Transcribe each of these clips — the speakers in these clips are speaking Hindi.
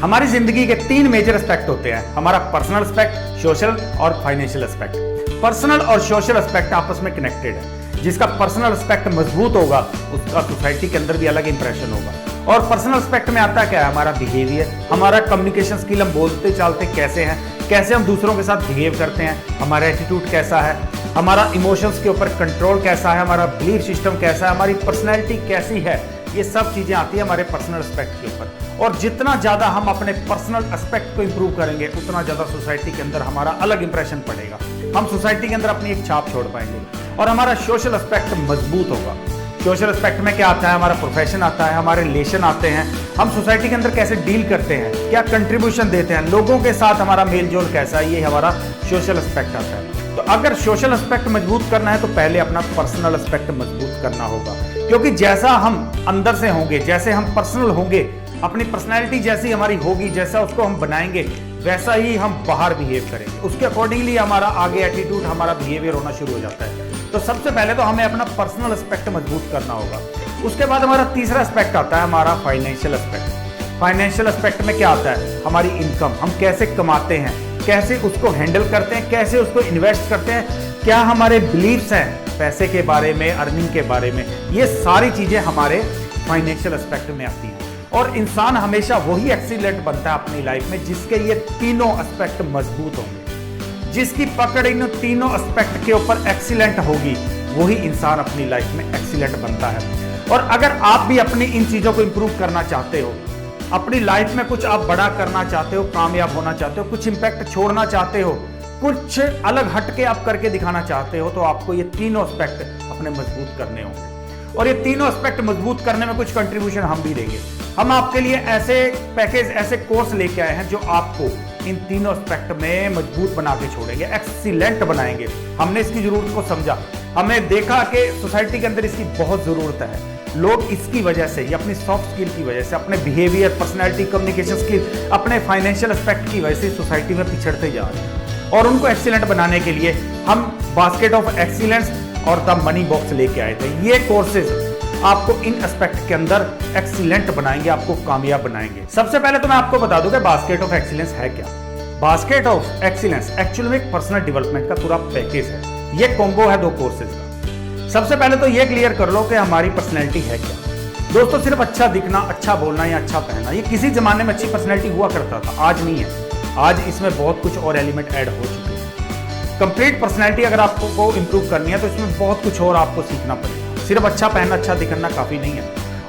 हमारी जिंदगी के 3 मेजर एस्पेक्ट होते हैं, हमारा पर्सनल एस्पेक्ट, सोशल और फाइनेंशियल एस्पेक्ट। पर्सनल और सोशल एस्पेक्ट आपस में कनेक्टेड है। जिसका पर्सनल एस्पेक्ट मजबूत होगा उसका सोसाइटी के अंदर भी अलग इंप्रेशन होगा। और पर्सनल एस्पेक्ट में आता क्या है, हमारा बिहेवियर, हमारा कम्युनिकेशन स्किल, हम बोलते चालते कैसे हैं, कैसे हम दूसरों के साथ बिहेव करते हैं, हमारा एटीट्यूड कैसा है, हमारा इमोशंस के ऊपर कंट्रोल कैसा है, हमारा बिलीफ सिस्टम कैसा है, हमारी पर्सनैलिटी कैसी है। ये सब चीजें आती है हमारे पर्सनल एस्पेक्ट के ऊपर। और जितना ज्यादा हम अपने पर्सनल एस्पेक्ट को इंप्रूव करेंगे उतना ज्यादा सोसाइटी के अंदर हमारा अलग इंप्रेशन पड़ेगा। हम सोसाइटी के अंदर अपनी एक छाप छोड़ पाएंगे और हमारा सोशल एस्पेक्ट मजबूत होगा। सोशल एस्पेक्ट में क्या आता है, हमारा प्रोफेशन आता है, हमारे रिलेशन आते हैं, हम सोसाइटी के अंदर कैसे डील करते हैं, क्या कंट्रीब्यूशन देते हैं, लोगों के साथ हमारा मेल जोल कैसा है, ये हमारा सोशल एस्पेक्ट आता है। तो अगर सोशल एस्पेक्ट मजबूत करना है तो पहले अपना पर्सनल एस्पेक्ट मजबूत करना होगा, क्योंकि जैसा हम अंदर से होंगे, जैसे हम पर्सनल होंगे, अपनी पर्सनैलिटी जैसी हमारी होगी, जैसा उसको हम बनाएंगे वैसा ही हम बाहर बिहेव करेंगे, उसके अकॉर्डिंगली हमारा आगे एटीट्यूड, हमारा बिहेवियर होना शुरू हो जाता है। तो सबसे पहले तो हमें अपना पर्सनल एस्पेक्ट मजबूत करना होगा। उसके बाद हमारा तीसरा एस्पेक्ट आता है हमारा फाइनेंशियल एस्पेक्ट। फाइनेंशियल एस्पेक्ट में क्या आता है, हमारी इनकम, हम कैसे कमाते हैं, कैसे उसको हैंडल करते हैं, कैसे उसको इन्वेस्ट करते हैं, क्या हमारे बिलीव्स हैं पैसे के बारे में, अर्निंग के बारे में, ये सारी चीजें हमारे फाइनेंशियल एस्पेक्ट में आती हैं। और इंसान हमेशा वही एक्सीलेंट बनता है अपनी लाइफ में जिसके ये तीनों एस्पेक्ट मजबूत होंगे। जिसकी पकड़ इन तीनों एस्पेक्ट के ऊपर एक्सीलेंट होगी वही इंसान अपनी लाइफ में एक्सीलेंट बनता है। और अगर आप भी अपनी इन चीजों को इंप्रूव करना चाहते हो, अपनी लाइफ में कुछ आप बड़ा करना चाहते हो, कामयाब होना चाहते हो, कुछ इंपैक्ट छोड़ना चाहते हो, कुछ अलग हटके आप करके दिखाना चाहते हो, तो आपको ये तीनों एस्पेक्ट अपने मजबूत करने होंगे। और ये तीनों एस्पेक्ट मजबूत करने में कुछ कंट्रीब्यूशन हम भी देंगे। हम आपके लिए ऐसे पैकेज, ऐसे कोर्स लेके आए हैं जो आपको इन तीनों एस्पेक्ट में मजबूत बना के छोड़ेंगे, एक्सीलेंट बनाएंगे। हमने इसकी जरूरत को समझा, हमने देखा कि सोसाइटी के अंदर इसकी बहुत जरूरत है। लोग इसकी वजह से, ये अपनी सॉफ्ट स्किल की वजह से, अपने बिहेवियर, पर्सनैलिटी, कम्युनिकेशन स्किल, अपने फाइनेंशियल एस्पेक्ट की वजह से सोसाइटी में पिछड़ते जा रहे हैं। और उनको एक्सीलेंट बनाने के लिए हम बास्केट ऑफ एक्सीलेंस और द मनी बॉक्स लेके आए थे। ये कोर्सेज आपको इन एस्पेक्ट के अंदर एक्सीलेंट बनाएंगे, आपको कामयाब बनाएंगे। सबसे पहले तो मैं आपको बता दूं कि बास्केट ऑफ एक्सीलेंस है क्या। बास्केट ऑफ एक्सीलेंस एक्चुअली में एक पर्सनल डेवलपमेंट का पूरा पैकेज है। ये कॉम्बो है 2 कोर्सेज का। सबसे पहले तो ये क्लियर कर लो कि हमारी पर्सनैलिटी है क्या। दोस्तों, सिर्फ अच्छा दिखना, अच्छा बोलना या अच्छा पहनना, ये किसी जमाने में अच्छी पर्सनैलिटी हुआ करता था, आज नहीं है। आज इसमें बहुत कुछ और एलिमेंट ऐड हो चुके हैं। कंप्लीट पर्सनैलिटी अगर आपको इंप्रूव करनी है तो इसमें बहुत कुछ और आपको सीखना पड़ेगा। सिर्फ अच्छा पहनना, अच्छा दिखना काफी नहीं है।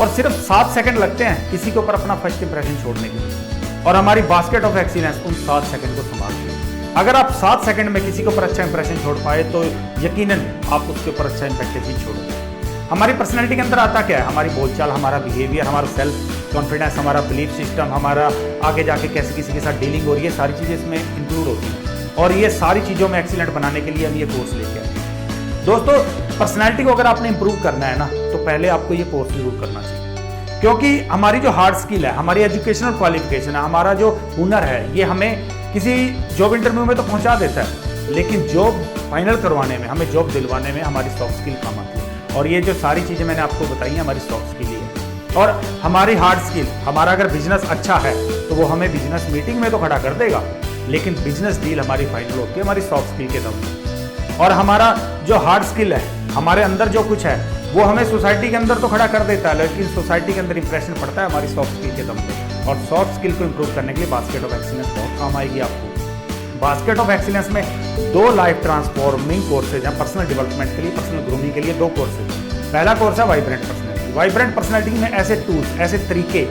और सिर्फ 7 सेकंड लगते हैं किसी के ऊपर अपना फर्स्ट इंप्रेशन छोड़ने के लिए, और हमारी बास्केट ऑफ एक्सीलेंस उन 7 सेकंड को संभालती है। अगर आप 7 सेकंड में किसी के ऊपर अच्छा इंप्रेशन छोड़ पाए तो यकीनन आप उसके ऊपर अच्छा इंपैक्ट भी छोड़ोगे। हमारी पर्सनैलिटी के अंदर आता क्या है, हमारी बोलचाल, हमारा बिहेवियर, हमारा सेल्फ कॉन्फिडेंस, हमारा बिलीफ सिस्टम, हमारा आगे जाके कैसे किसी के साथ डीलिंग हो रही है, सारी चीजें इसमें इंक्लूड होती हैं। और ये सारी चीजों में एक्सीलेंट बनाने के लिए हम ये कोर्स लेके आए। दोस्तों, पर्सनैलिटी को अगर आपने इंप्रूव करना है ना तो पहले आपको ये कोर्स जरूर करना चाहिए, क्योंकि हमारी जो हार्ड स्किल है, हमारी एजुकेशनल क्वालिफिकेशन है, हमारा जो हुनर है, ये हमें किसी जॉब इंटरव्यू में तो पहुंचा देता है, लेकिन जॉब फाइनल करवाने में, हमें जॉब दिलवाने में हमारी सॉफ्ट स्किल काम आती है। और ये जो सारी चीजें मैंने आपको बताई हैं हमारी सॉफ्ट स्किल ही है। और हमारी हार्ड स्किल, हमारा अगर बिजनेस अच्छा है तो वो हमें बिजनेस मीटिंग में तो खड़ा कर देगा, लेकिन बिजनेस डील हमारी फाइनल होती है हमारी सॉफ्ट स्किल के दम पे। और हमारा जो हार्ड स्किल है, हमारे अंदर जो कुछ है, वो हमें सोसाइटी के अंदर तो खड़ा कर देता है, लेकिन सोसाइटी के अंदर इंप्रेशन पड़ता है हमारी सॉफ्ट स्किल के दम पे। और सॉफ्ट स्किल को इंप्रूव करने के लिए बास्केट ऑफ एक्सीलेंस बहुत काम आएगी आपको। बास्केट ऑफ एक्सीलेंस में 2 लाइफ ट्रांसफॉर्मिंग कोर्सेज हैं पर्सनल डेवलपमेंट के लिए, पर्सनल ग्रूमिंग के लिए 2 कोर्सेज। पहला कोर्स है वाइब्रेंट पर्सनैलिटी। वाइब्रेंट पर्सनैलिटी में ऐसे टूल्स, ऐसे तरीके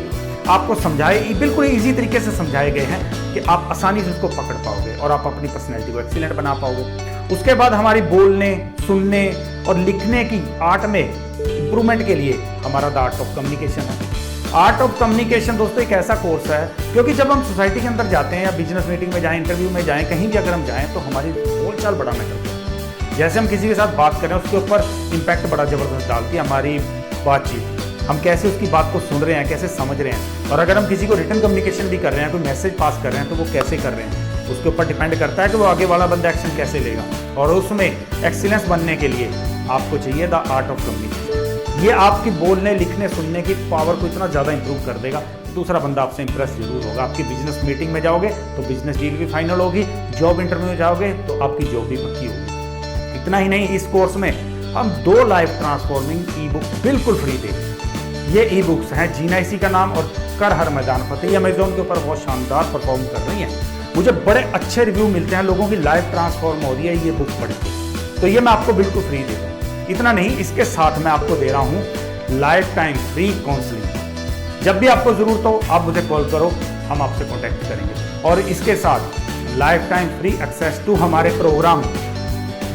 आपको समझाए, बिल्कुल इजी तरीके से समझाए गए हैं कि आप आसानी से उसको पकड़ पाओगे और आप अपनी पर्सनैलिटी को एक्सीलेंट बना पाओगे। उसके बाद हमारी बोलने, सुनने और लिखने की आर्ट में इंप्रूवमेंट के लिए हमारा द आर्ट ऑफ कम्युनिकेशन है। आर्ट ऑफ कम्युनिकेशन दोस्तों एक ऐसा कोर्स है, क्योंकि जब हम सोसाइटी के अंदर जाते हैं या बिजनेस मीटिंग में जाएं, इंटरव्यू में जाएं, कहीं भी अगर हम जाएं तो हमारी बोलचाल बड़ा मैटर करती है। जैसे हम किसी के साथ बात करें उसके ऊपर इम्पैक्ट बड़ा जबरदस्त डालती है हमारी बातचीत। हम कैसे उसकी बात को सुन रहे हैं, कैसे समझ रहे हैं, और अगर हम किसी को रिटर्न कम्युनिकेशन भी कर रहे हैं, कोई मैसेज पास कर रहे हैं, तो वो कैसे कर रहे हैं, उसके ऊपर डिपेंड करता है कि वो आगे वाला बंदा एक्शन कैसे लेगा। और उसमें एक्सीलेंस बनने के लिए आपको चाहिए द आर्ट ऑफ कम्युनिकेशन। ये आपकी बोलने, लिखने, सुनने की पावर को इतना ज़्यादा इंप्रूव कर देगा दूसरा बंदा आपसे इंप्रेस जरूर होगा। आपकी बिजनेस मीटिंग में जाओगे तो बिजनेस डील भी फाइनल होगी, जॉब इंटरव्यू में जाओगे तो आपकी जॉब भी पक्की होगी। इतना ही नहीं, इस कोर्स में हम 2 लाइफ ट्रांसफॉर्मिंग ई बुक बिल्कुल फ्री देंगे। ये ई बुक्स हैं जीना इसी का नाम और कर हर मैदान फतेह। ये अमेजोन के ऊपर बहुत शानदार परफॉर्म कर रही हैं। मुझे बड़े अच्छे रिव्यू मिलते हैं, लोगों की लाइफ ट्रांसफॉर्म हो रही है ये बुक पढ़ के। तो ये मैं आपको बिल्कुल फ्री दे दूँ। इतना नहीं, इसके साथ मैं आपको दे रहा हूँ लाइफ टाइम फ्री काउंसलिंग। जब भी आपको जरूरत हो आप मुझे कॉल करो, हम आपसे कॉन्टेक्ट करेंगे। और इसके साथ life time free access to हमारे प्रोग्राम।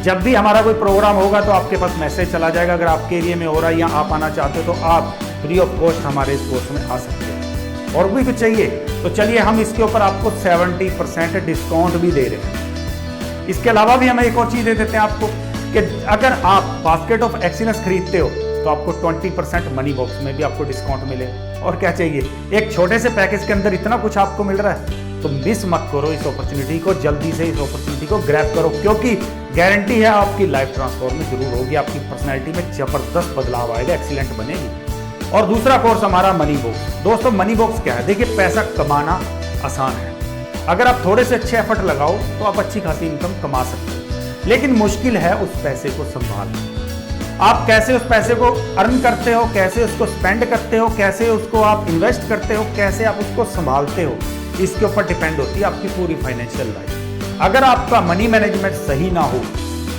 जब भी हमारा कोई प्रोग्राम होगा तो आपके पास मैसेज चला जाएगा। अगर आपके एरिया में हो रहा है या आप आना चाहते हो तो आप फ्री ऑफ कॉस्ट हमारे इस कोर्स में आ सकते हैं। और भी कुछ चाहिए तो चलिए हम इसके ऊपर आपको 70% डिस्काउंट भी दे रहे हैं। इसके अलावा भी हम एक और चीज दे देते हैं आपको कि अगर आप बास्केट ऑफ एक्सीलेंस खरीदते हो तो आपको 20% मनी बॉक्स में भी आपको डिस्काउंट मिले। और क्या चाहिए, एक छोटे से पैकेज के अंदर इतना कुछ आपको मिल रहा है, तो मिस मत करो इस अपॉर्चुनिटी को। जल्दी से इस अपॉर्चुनिटी को ग्रैब करो, क्योंकि गारंटी है आपकी लाइफ ट्रांसफॉर्म जरूर होगी। आपकी पर्सनैलिटी में जबरदस्त बदलाव आएगा, एक्सीलेंट बनेगी। और दूसरा कोर्स हमारा मनी बॉक्स। दोस्तों मनी बॉक्स क्या है, देखिए पैसा कमाना आसान है। अगर आप थोड़े से अच्छे एफर्ट लगाओ तो आप अच्छी खासी इनकम कमा सकते हो, लेकिन मुश्किल है उस पैसे को संभालना। आप कैसे उस पैसे को अर्न करते हो, कैसे उसको स्पेंड करते हो, कैसे उसको आप इन्वेस्ट करते हो, कैसे आप उसको संभालते हो, इसके ऊपर डिपेंड होती है आपकी पूरी फाइनेंशियल लाइफ। अगर आपका मनी मैनेजमेंट सही ना हो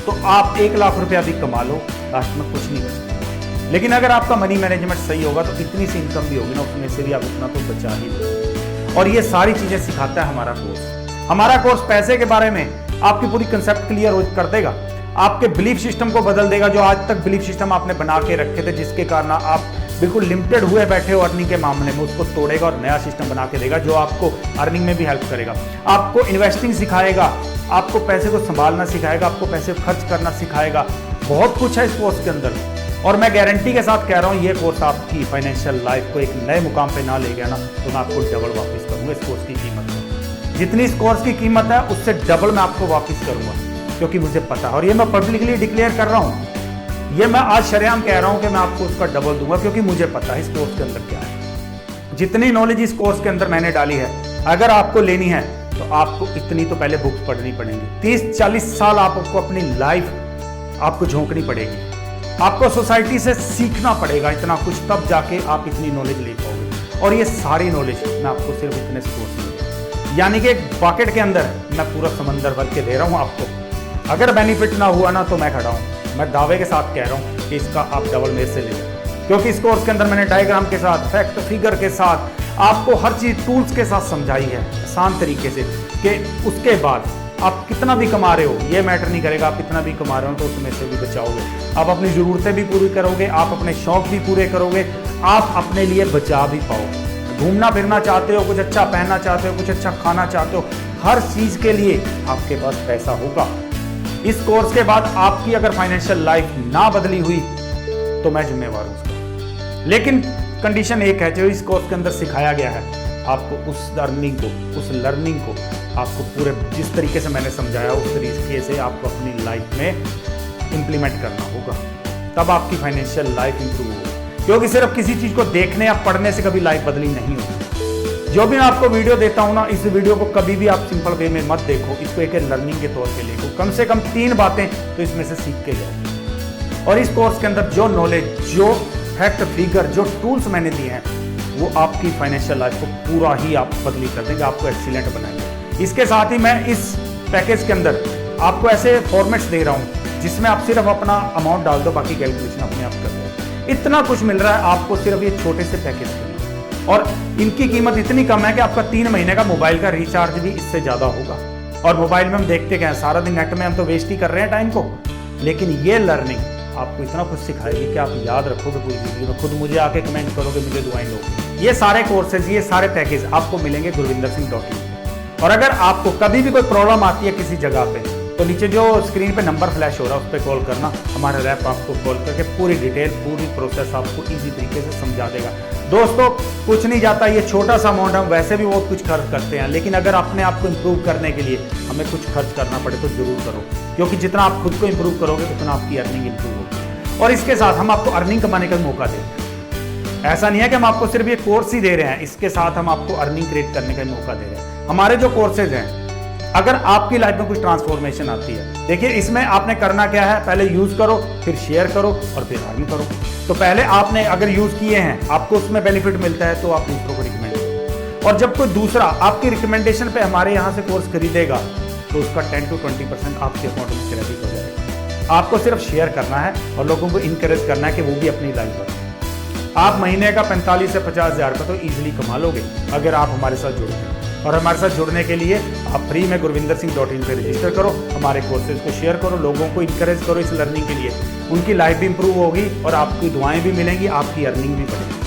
तो आप 1 लाख रुपया भी कमा लो, लास्ट में कुछ नहीं बचेगा। लेकिन अगर आपका मनी मैनेजमेंट सही होगा तो इतनी सी इनकम भी होगी ना, उसमें से भी आप इतना तो बचा ही लो। और ये सारी चीजें सिखाता है हमारा कोर्स। हमारा कोर्स पैसे के बारे में आपकी पूरी कंसेप्ट क्लियर कर देगा, आपके बिलीफ सिस्टम को बदल देगा। जो आज तक बिलीफ सिस्टम आपने बना के रखे थे, जिसके कारण आप बिल्कुल लिमिटेड हुए बैठे हो अर्निंग के मामले में, उसको तोड़ेगा और नया सिस्टम बना के देगा जो आपको अर्निंग में भी हेल्प करेगा। आपको इन्वेस्टिंग सिखाएगा, आपको पैसे को संभालना सिखाएगा, आपको पैसे खर्च करना सिखाएगा। बहुत कुछ है इस कोर्स के अंदर। और मैं गारंटी के साथ कह रहा हूँ, ये कोर्स आपकी फाइनेंशियल लाइफ को एक नए मुकाम पे ना ले गया ना, तो मैं आपको डबल वापस करूँगा इस कोर्स की कीमत में। जितनी इस कोर्स की कीमत है उससे डबल मैं आपको वापस करूँगा, क्योंकि मुझे पता है। और ये मैं पब्लिकली डिक्लेयर कर रहा हूँ, ये मैं आज शरेआम कह रहा हूँ कि मैं आपको उसका डबल दूंगा, क्योंकि मुझे पता है इस कोर्स के अंदर क्या है। जितनी नॉलेज इस कोर्स के अंदर मैंने डाली है, अगर आपको लेनी है तो आपको इतनी तो पहले बुक्स पढ़नी पड़ेंगी। 30-40 साल आपको अपनी लाइफ आपको झोंकनी पड़ेगी, आपको सोसाइटी से सीखना पड़ेगा इतना कुछ, तब जाके आप इतनी नॉलेज ले पाओगे। और ये सारी नॉलेज मैं आपको सिर्फ इतने कोर्स में, यानी कि एक बकेट के अंदर मैं पूरा समंदर भर के दे रहा हूँ आपको। अगर बेनिफिट ना हुआ ना तो मैं खड़ा हूँ, मैं दावे के साथ कह रहा हूँ कि इसका आप डबल मेरे से ले लो, क्योंकि इस कोर्स के अंदर मैंने डायग्राम के साथ, फैक्ट फिगर के साथ आपको हर चीज टूल्स के साथ समझाई है आसान तरीके से, कि उसके बाद आप कितना भी कमा रहे हो ये मैटर नहीं करेगा। आप कितना भी कमा रहे हो तो उसमें से भी बचाओगे, आप अपनी ज़रूरतें भी पूरी करोगे, आप अपने शौक भी पूरे करोगे, आप अपने लिए बचा भी पाओगे। घूमना फिरना चाहते हो, कुछ अच्छा पहनना चाहते हो, कुछ अच्छा खाना चाहते हो, हर चीज़ के लिए आपके पास पैसा होगा। इस कोर्स के बाद आपकी अगर फाइनेंशियल लाइफ ना बदली हुई तो मैं जिम्मेवार हूँ उसका। लेकिन कंडीशन एक है, जो इस कोर्स के अंदर सिखाया गया है, आपको उस अर्निंग को, उस लर्निंग को आपको पूरे जिस तरीके से मैंने समझाया उस तरीके से आपको अपनी लाइफ में इंप्लीमेंट करना होगा, तब आपकी फाइनेंशियल लाइफ इंप्रूव होगी। क्योंकि सिर्फ किसी चीज को देखने या पढ़ने से कभी लाइफ बदली नहीं होती। जो भी मैं आपको वीडियो देता हूं ना, इस वीडियो को कभी भी आप सिंपल वे में मत देखो, इसको एक लर्निंग के तौर पे देखो। कम से कम 3 बातें तो इसमें से सीख के जाओ। और इस कोर्स के अंदर जो नॉलेज, जो फैक्ट फिगर, जो टूल्स मैंने दिए हैं, वो आपकी फाइनेंशियल लाइफ को पूरा ही आप बदली कर देंगे, आपको एक्सीलेंट बनाएंगे। इसके साथ ही मैं इस पैकेज के अंदर आपको ऐसे फॉर्मेट्स दे रहा हूँ जिसमें आप सिर्फ अपना अमाउंट डाल दो, बाकी कैलकुलेशन अपने आप कर दो। इतना कुछ मिल रहा है आपको सिर्फ ये छोटे से पैकेज के लिए, और इनकी कीमत इतनी कम है कि आपका 3 महीने का मोबाइल का रिचार्ज भी इससे ज्यादा होगा। और मोबाइल में हम देखते क्या है, सारा दिन नेट में हम तो वेस्ट ही कर रहे हैं टाइम को, लेकिन ये लर्निंग आपको इतना कुछ सिखाएगी कि आप याद रखोगे पूरी जिंदगी में। खुद मुझे आके कमेंट करोगे, मुझे दुआएं लोगे। ये सारे कोर्सेज, ये सारे पैकेज आपको मिलेंगे gurvindersinh.in। और अगर आपको कभी भी कोई प्रॉब्लम आती है किसी जगह पे, तो नीचे जो स्क्रीन पे नंबर फ्लैश हो रहा है उस पर कॉल करना, हमारा रैप आपको कॉल करके पूरी डिटेल, पूरी प्रोसेस आपको इजी तरीके से समझा देगा। दोस्तों कुछ नहीं जाता, ये छोटा सा अमाउंट, हम वैसे भी बहुत कुछ खर्च करते हैं, लेकिन अगर अपने आप को इम्प्रूव करने के लिए हमें कुछ खर्च करना पड़े तो जरूर करो, क्योंकि जितना आप खुद को इम्प्रूव करोगे उतना आपकी अर्निंग इम्प्रूव होगी। और इसके साथ हम आपको अर्निंग कमाने का मौका देंगे। ऐसा नहीं है कि हम आपको सिर्फ ये कोर्स ही दे रहे हैं, इसके साथ हम आपको अर्निंग क्रिएट करने का मौका दे रहे हैं। हमारे जो कोर्सेज हैं, अगर आपकी लाइफ में कुछ ट्रांसफॉर्मेशन आती है, देखिए इसमें आपने करना क्या है, पहले यूज करो, फिर शेयर करो और फिर अर्न करो। तो पहले आपने अगर यूज किए हैं, आपको उसमें बेनिफिट मिलता है, तो आप दूसरों को रिकमेंड करो। और जब कोई दूसरा आपकी रिकमेंडेशन पे हमारे यहाँ से कोर्स खरीदेगा, तो उसका 10 to 20% आपके अकाउंट में क्रेडिट हो जाएगा। आपको सिर्फ शेयर करना है और लोगों को इंकरेज करना है कि वो भी अपनी लाइफ बढ़ाएं। आप महीने का 45 से 50 हज़ार रुपये तो ईजिली कमा लोगे अगर आप हमारे साथ जुड़ते हैं। और हमारे साथ जुड़ने के लिए आप फ्री में gurvindersingh.in पे रजिस्टर करो, हमारे कोर्सेज को शेयर करो, लोगों को इंकरेज करो इस लर्निंग के लिए। उनकी लाइफ भी इंप्रूव होगी और आपकी दुआएं भी मिलेंगी, आपकी अर्निंग भी बढ़ेगी।